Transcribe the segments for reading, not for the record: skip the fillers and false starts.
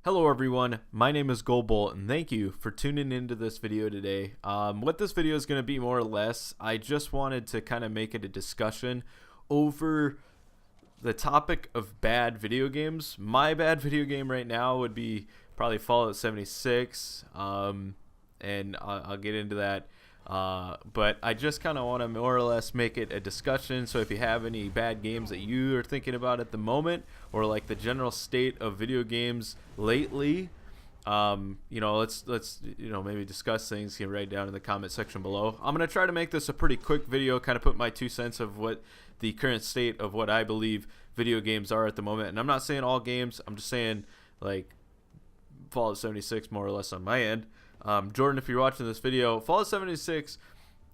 Hello everyone, my name is Goldbolt and thank you for tuning into this video today. What this video is going to be more or less, I just wanted to kind of make it a discussion over the topic of bad video games. My bad video game right now would be probably Fallout 76, and I'll get into that. But I just kind of want to more or less make it a discussion. So if you have any bad games that you are thinking about at the moment, or like the general state of video games lately, let's maybe discuss things. You can write down in the comment section below. I'm gonna try to make this a pretty quick video, kind of put my 2 cents of what the current state of what I believe video games are at the moment. And I'm not saying all games. I'm just saying like Fallout 76 more or less on my end. Jordan, if you're watching this video, Fallout 76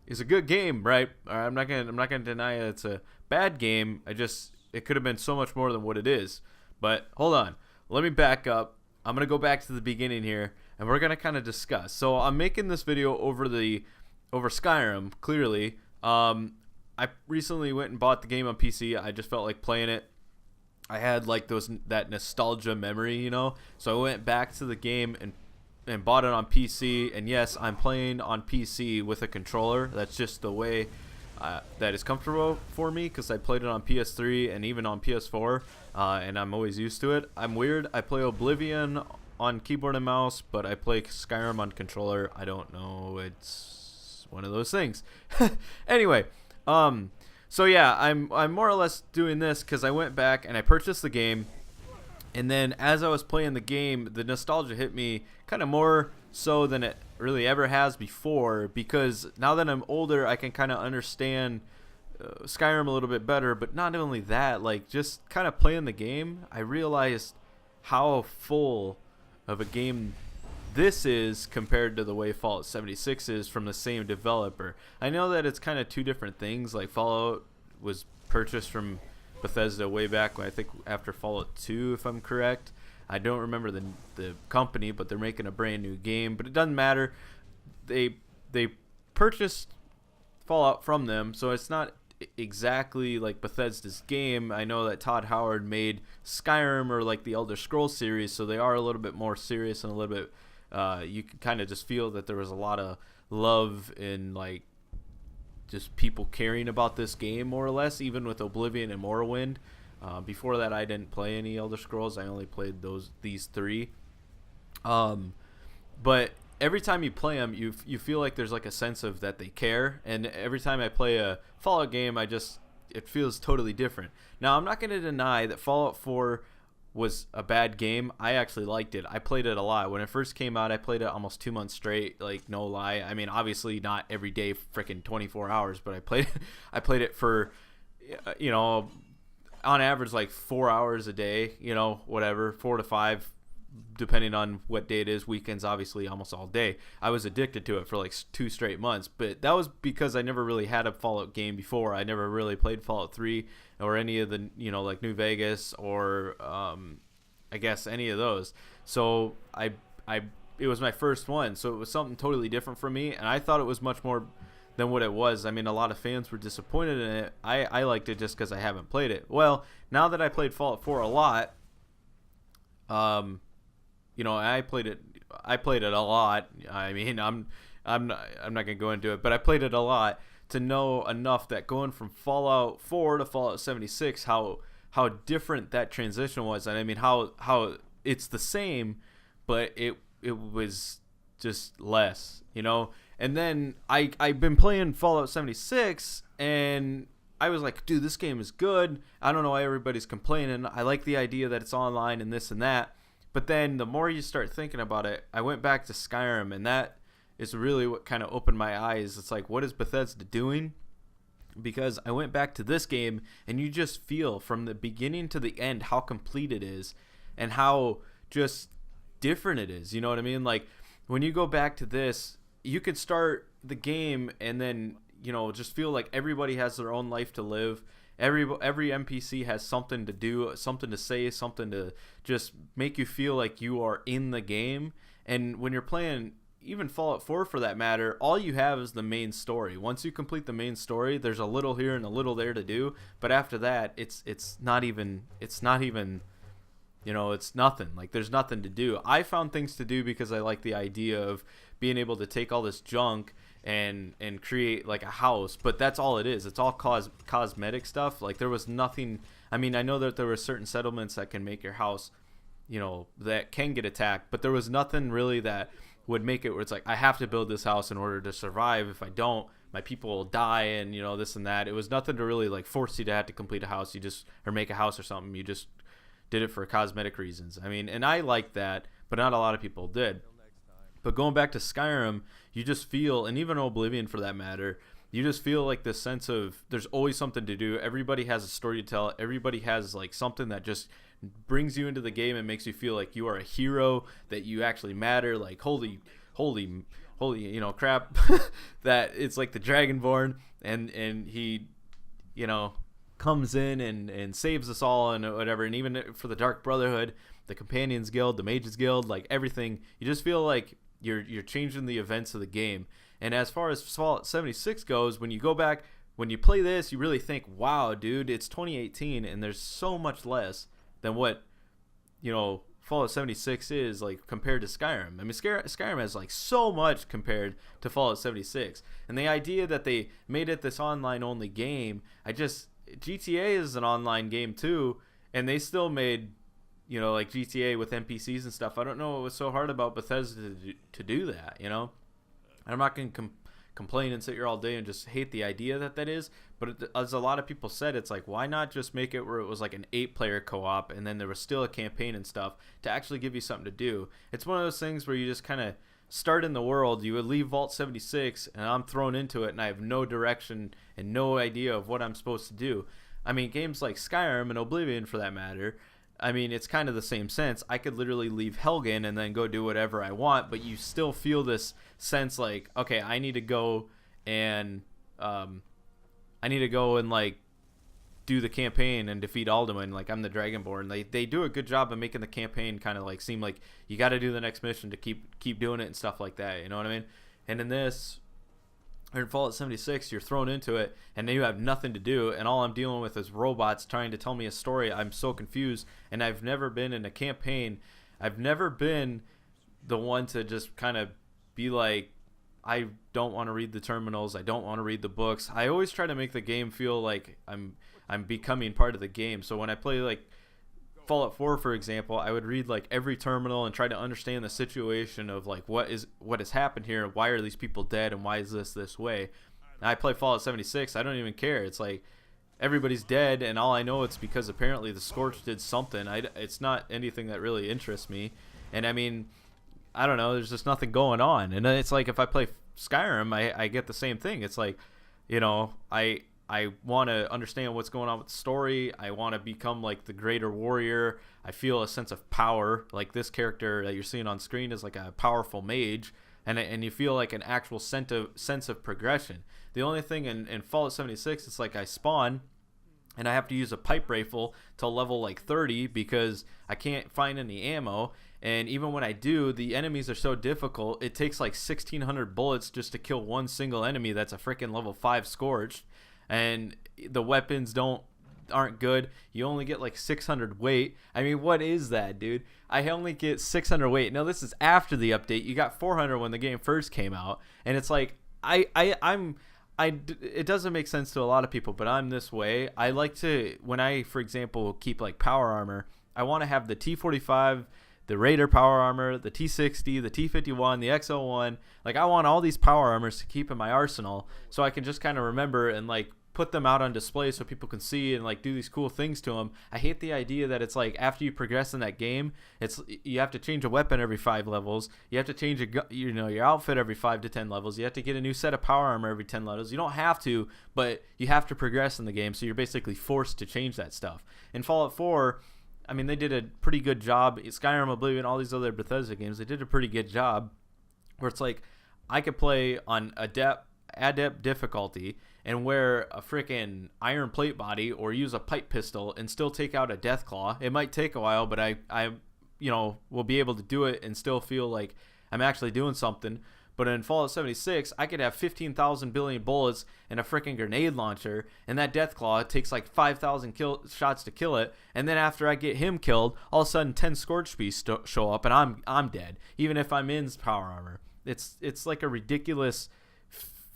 is a good game, right? I'm not gonna deny it's a bad game. It could have been so much more than what it is. But hold on, let me back up. I'm gonna go back to the beginning here, and we're gonna kind of discuss. So I'm making this video over Skyrim. Clearly, I recently went and bought the game on PC. I just felt like playing it. I had like that nostalgia memory, So I went back to the game and bought it on PC, and yes, I'm playing on PC with a controller. That's just the way that is comfortable for me, because I played it on PS3 and even on PS4, and I'm always used to it. I'm weird. I play Oblivion on keyboard and mouse, but I play Skyrim on controller. I don't know. It's one of those things. Anyway, so yeah, I'm more or less doing this because I went back and I purchased the game. And then as I was playing the game, the nostalgia hit me kind of more so than it really ever has before, because now that I'm older, I can kind of understand Skyrim a little bit better. But not only that, like just kind of playing the game, I realized how full of a game this is compared to the way Fallout 76 is from the same developer. I know that it's kind of two different things. Like Fallout was purchased from Bethesda way back, I think after Fallout 2, if I'm correct. I don't remember the company, but they're making a brand new game. But it doesn't matter. They purchased Fallout from them, so it's not exactly like Bethesda's game. I know that Todd Howard made Skyrim or like the Elder Scrolls series, so they are a little bit more serious and a little bit. You can kind of just feel that there was a lot of love in like just people caring about this game more or less, even with Oblivion and Morrowind. Before that, I didn't play any Elder Scrolls. I only played these three. But every time you play them, you feel like there's like a sense of that they care. And every time I play a Fallout game, it feels totally different. Now, I'm not going to deny that Fallout 4 was a bad game. I actually liked it. I played it a lot. When it first came out, I played it almost 2 months straight, like no lie. I mean, obviously not every day, freaking 24 hours, but I played it for, on average like 4 hours a day, whatever, 4 to 5, depending on what day it is. Weekends, obviously, almost all day. I was addicted to it for like 2 straight months, but that was because I never really had a Fallout game before. I never really played Fallout 3 or any of the, like New Vegas or I guess any of those. So it was my first one, so it was something totally different for me, and I thought it was much more than what it was. I mean, a lot of fans were disappointed in it. I liked it just because I haven't played it. Well, now that I played Fallout 4 a lot, I played it a lot. I mean, I'm not gonna go into it, but I played it a lot to know enough that going from Fallout 4 to Fallout 76, how different that transition was. And I mean, how it's the same, but it was just less, And then I've been playing Fallout 76, and I was like, dude, this game is good. I don't know why everybody's complaining. I like the idea that it's online and this and that. But then the more you start thinking about it, I went back to Skyrim, and that is really what kind of opened my eyes. It's like, what is Bethesda doing? Because I went back to this game, and you just feel from the beginning to the end how complete it is and how just different it is. You know what I mean? Like, when you go back to this, you could start the game and then, just feel like everybody has their own life to live. Every NPC has something to do, something to say, something to just make you feel like you are in the game. And when you're playing even Fallout 4 for that matter, all you have is the main story. Once you complete the main story, there's a little here and a little there to do, but after that, it's not even it's nothing. Like, there's nothing to do. I found things to do because I like the idea of being able to take all this junk and create like a house, but that's all it is. It's all cosmetic stuff. Like, there was nothing. I mean, I know that there were certain settlements that can make your house, that can get attacked, but there was nothing really that would make it where it's like, I have to build this house in order to survive. If I don't, my people will die, and this and that. It was nothing to really like force you to have to complete a house. Or make a house or something. You just did it for cosmetic reasons. I mean, and I like that, but not a lot of people did. But going back to Skyrim, you just feel, and even Oblivion for that matter, you just feel like this sense of there's always something to do. Everybody has a story to tell. Everybody has like something that just brings you into the game and makes you feel like you are a hero, that you actually matter. Like, holy crap, that it's like the Dragonborn, and he, comes in and saves us all and whatever. And even for the Dark Brotherhood, the Companions Guild, the Mages Guild, like everything, you just feel like you're changing the events of the game. And as far as Fallout 76 goes, when you go back, when you play this, you really think, wow, dude, it's 2018 and there's so much less than what Fallout 76 is like compared to Skyrim. I mean, Skyrim has like so much compared to Fallout 76, and the idea that they made it this online only game, GTA is an online game too, and they still made like GTA with NPCs and stuff. I don't know what was so hard about Bethesda to do that, And I'm not going to complain and sit here all day and just hate the idea that is, but as a lot of people said, it's like, why not just make it where it was like an 8-player co-op, and then there was still a campaign and stuff to actually give you something to do. It's one of those things where you just kind of start in the world. You would leave Vault 76 and I'm thrown into it and I have no direction and no idea of what I'm supposed to do. I mean, games like Skyrim and Oblivion for that matter, I mean, it's kind of the same sense. I could literally leave Helgen and then go do whatever I want, but you still feel this sense like, okay, I need to go and like do the campaign and defeat Alduin. Like, I'm the Dragonborn. They do a good job of making the campaign kind of like seem like you got to do the next mission to keep doing it and stuff like that. You know what I mean? And in this, or in Fallout 76, you're thrown into it and then you have nothing to do, and all I'm dealing with is robots trying to tell me a story. I'm so confused, and I've never been in a campaign. I've never been the one to just kind of be like, I don't want to read the terminals. I don't want to read the books. I always try to make the game feel like I'm becoming part of the game. So when I play like Fallout 4, for example, I would read like every terminal and try to understand the situation of like what has happened here, why are these people dead, and why is this way. And I play Fallout 76, I don't even care. It's like everybody's dead, and all I know it's because apparently the Scorch did something. It's not anything that really interests me. And I mean, I don't know, there's just nothing going on. And it's like if I play Skyrim, I get the same thing. It's like, I want to understand what's going on with the story. I want to become like the greater warrior. I feel a sense of power. Like this character that you're seeing on screen is like a powerful mage, and you feel like an actual sense of progression. The only thing in Fallout 76, it's like I spawn and I have to use a pipe rifle till level like 30 because I can't find any ammo. And even when I do, the enemies are so difficult, it takes like 1,600 bullets just to kill one single enemy that's a freaking level 5 Scorched. And the weapons aren't good. You only get like 600 weight. I mean, what is that, dude? I only get 600 weight. No, this is after the update. You got 400 when the game first came out, and it's like it doesn't make sense to a lot of people, but I'm this way. I like to, when I, for example, keep like power armor, I want to have the T45, the Raider power armor, the T60, the T51, the X01. Like, I want all these power armors to keep in my arsenal so I can just kind of remember and like put them out on display so people can see and like do these cool things to them. I hate the idea that it's like after you progress in that game, you have to change a weapon every 5 levels. You have to change your outfit every 5 to 10 levels. You have to get a new set of power armor every 10 levels. You don't have to, but you have to progress in the game, so you're basically forced to change that stuff. In Fallout 4, I mean, they did a pretty good job. Skyrim, Oblivion, all these other Bethesda games, they did a pretty good job where it's like I could play on adept difficulty and wear a freaking iron plate body or use a pipe pistol and still take out a death claw. It might take a while, but I will be able to do it and still feel like I'm actually doing something. But in Fallout 76, I could have 15,000 billion bullets and a freaking grenade launcher, and that Deathclaw takes like 5,000 shots to kill it. And then after I get him killed, all of a sudden 10 Scorch Beasts show up, and I'm dead, even if I'm in power armor. It's like a ridiculous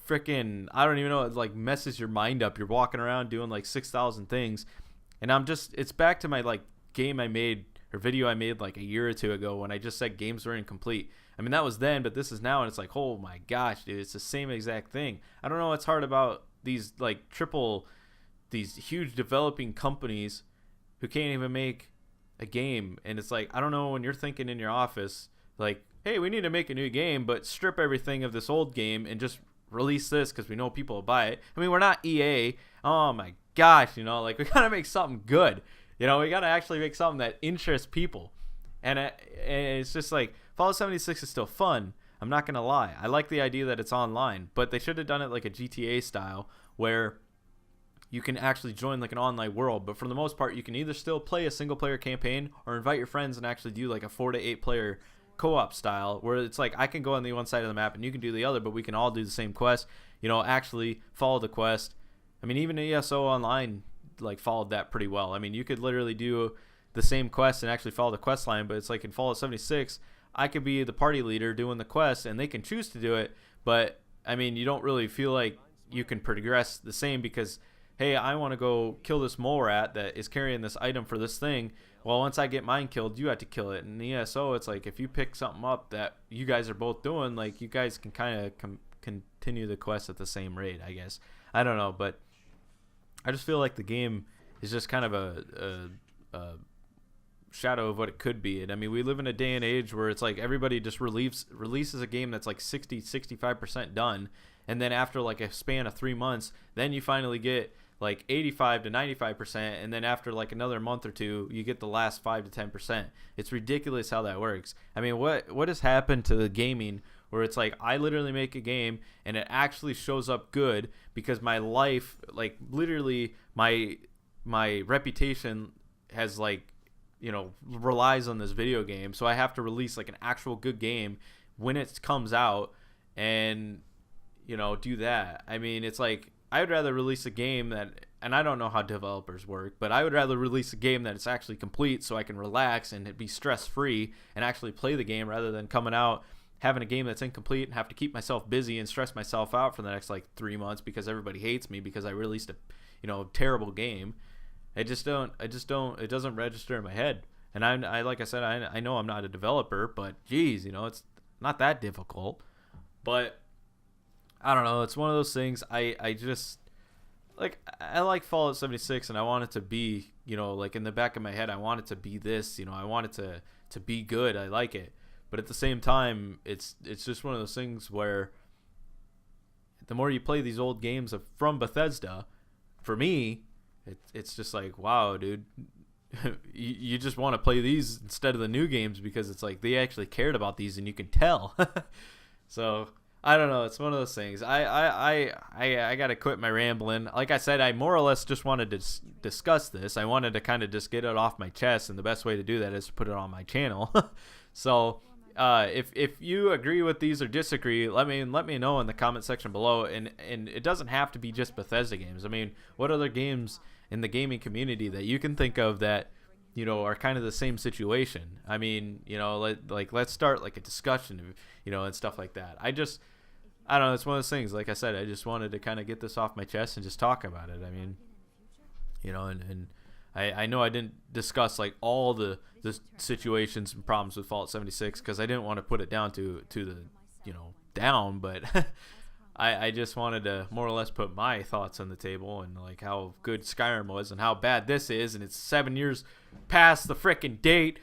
freaking, I don't even know, it like messes your mind up. You're walking around doing like 6,000 things, and it's back to my like game I made or video I made like a year or two ago when I just said games were incomplete. I mean, that was then, but this is now, and it's like, oh my gosh, dude, it's the same exact thing. I don't know what's hard about these like these huge developing companies who can't even make a game. And it's like, I don't know, when you're thinking in your office like, hey, we need to make a new game, but strip everything of this old game and just release this because we know people will buy it. I mean, we're not EA. Oh my gosh, you know, like, we gotta make something good. You know, we gotta actually make something that interests people. And it's just like, Fallout 76 is still fun. I'm not gonna lie. I like the idea that it's online, but they should have done it like a GTA style where you can actually join like an online world. But for the most part, you can either still play a single player campaign or invite your friends and actually do like a 4 to 8 player co-op style, where it's like I can go on the one side of the map and you can do the other, but we can all do the same quest, you know, actually follow the quest. I mean, even ESO Online like followed that pretty well. I mean, you could literally do the same quest and actually follow the quest line, but it's like in Fallout 76, I could be the party leader doing the quest and they can choose to do it, but I mean, you don't really feel like you can progress the same because, hey, I want to go kill this mole rat that is carrying this item for this thing. Well, once I get mine killed, you have to kill it. And ESO, it's like if you pick something up that you guys are both doing, like you guys can kind of continue the quest at the same rate, I guess. I don't know, but I just feel like the game is just kind of a shadow of what it could be. And I mean, we live in a day and age where it's like everybody just releases a game that's like 65% done, and then after like a span of 3 months, then you finally get like 85 to 95%, and then after like another month or two, you get the last 5 to 10%. It's ridiculous how that works. I mean, what has happened to the gaming where it's like I literally make a game and it actually shows up good because my life, like literally my reputation has like, you know, relies on this video game, so I have to release like an actual good game when it comes out and, you know, do that. I mean, it's like I would rather release a game that, and I don't know how developers work, but I would rather release a game that it's actually complete so I can relax and be stress-free and actually play the game rather than coming out having a game that's incomplete and have to keep myself busy and stress myself out for the next like 3 months because everybody hates me because I released a, you know, terrible game. It doesn't register in my head. And I like I said, I know I'm not a developer, but geez, you know, it's not that difficult. But I don't know. It's one of those things. I just like, I like Fallout 76 and I want it to be, you know, like in the back of my head, I want it to be this, you know, I want it to be good. I like it. But at the same time, it's just one of those things where the more you play these old games from Bethesda, for me, it's just like, wow, dude, you just want to play these instead of the new games because it's like they actually cared about these and you can tell. So I don't know. It's one of those things. I gotta quit my rambling. Like I said, I more or less just wanted to discuss this. I wanted to kind of just get it off my chest, and the best way to do that is to put it on my channel. So if you agree with these or disagree, let me know in the comment section below. And it doesn't have to be just Bethesda games. I mean, what other games in the gaming community that you can think of that, you know, are kind of the same situation? I mean, you know, let's start like a discussion, you know, and stuff like that. I don't know. It's one of those things. Like I said, I just wanted to kind of get this off my chest and just talk about it. I mean, you know, and I know I didn't discuss like all the situations and problems with Fallout 76 because I didn't want to put it down to the, you know, down, but I just wanted to more or less put my thoughts on the table and like how good Skyrim was and how bad this is, and it's 7 years past the frickin' date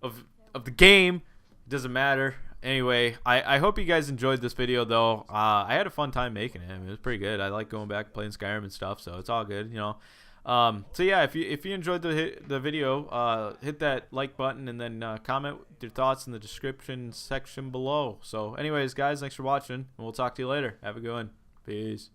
of the game. It doesn't matter. Anyway, I hope you guys enjoyed this video though. I had a fun time making it. I mean, it was pretty good. I like going back and playing Skyrim and stuff, so it's all good, you know. So yeah, if you enjoyed the video, hit that like button and then comment your thoughts in the description section below. So anyways, guys, thanks for watching, and we'll talk to you later. Have a good one. Peace.